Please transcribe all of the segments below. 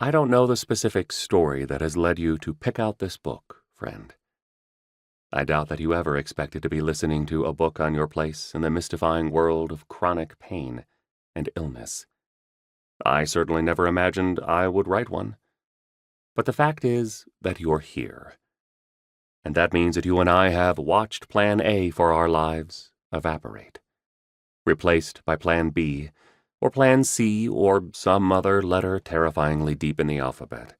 I don't know the specific story that has led you to pick out this book, friend. I doubt that you ever expected to be listening to a book on your place in the mystifying world of chronic pain and illness. I certainly never imagined I would write one. But the fact is that you're here. And that means that you and I have watched Plan A for our lives evaporate, replaced by Plan B, or Plan C, or some other letter terrifyingly deep in the alphabet.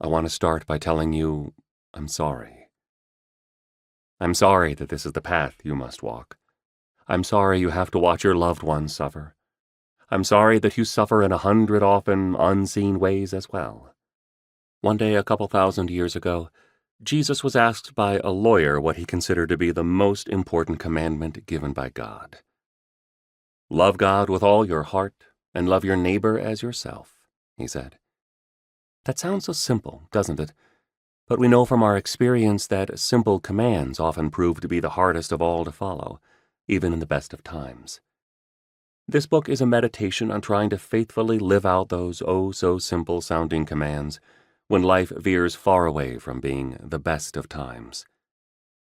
I want to start by telling you I'm sorry. I'm sorry that this is the path you must walk. I'm sorry you have to watch your loved ones suffer. I'm sorry that you suffer in 100 often unseen ways as well. One day, a couple thousand years ago, Jesus was asked by a lawyer what he considered to be the most important commandment given by God. Love God with all your heart and love your neighbor as yourself, he said. That sounds so simple, doesn't it? But we know from our experience that simple commands often prove to be the hardest of all to follow, even in the best of times. This book is a meditation on trying to faithfully live out those oh-so-simple-sounding commands when life veers far away from being the best of times.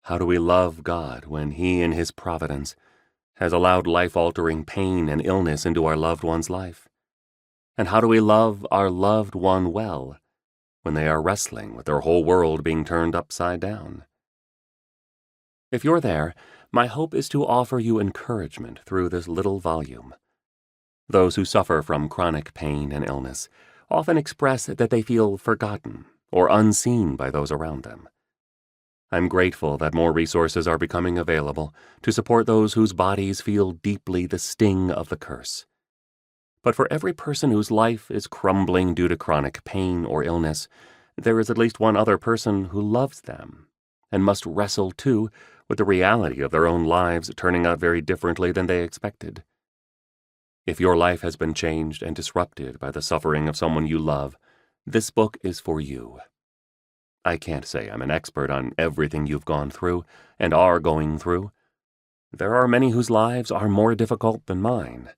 How do we love God when He, in His providence, has allowed life-altering pain and illness into our loved one's life? And how do we love our loved one well when they are wrestling with their whole world being turned upside down? If you're there, my hope is to offer you encouragement through this little volume. Those who suffer from chronic pain and illness often express that they feel forgotten or unseen by those around them. I'm grateful that more resources are becoming available to support those whose bodies feel deeply the sting of the curse. But for every person whose life is crumbling due to chronic pain or illness, there is at least one other person who loves them and must wrestle, too, with the reality of their own lives turning out very differently than they expected. If your life has been changed and disrupted by the suffering of someone you love, this book is for you. I can't say I'm an expert on everything you've gone through and are going through. There are many whose lives are more difficult than mine.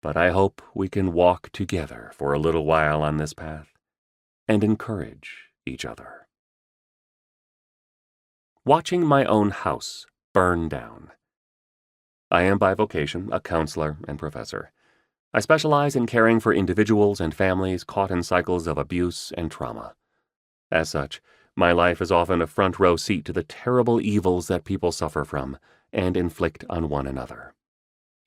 But I hope we can walk together for a little while on this path and encourage each other. Watching my own house burn down. I am by vocation a counselor and professor. I specialize in caring for individuals and families caught in cycles of abuse and trauma. As such, my life is often a front row seat to the terrible evils that people suffer from and inflict on one another.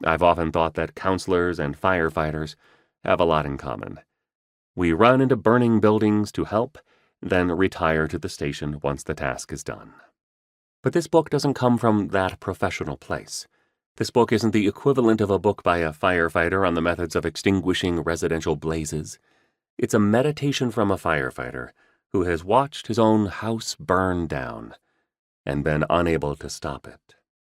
I've often thought that counselors and firefighters have a lot in common. We run into burning buildings to help, then retire to the station once the task is done. But this book doesn't come from that professional place. This book isn't the equivalent of a book by a firefighter on the methods of extinguishing residential blazes. It's a meditation from a firefighter who has watched his own house burn down and been unable to stop it.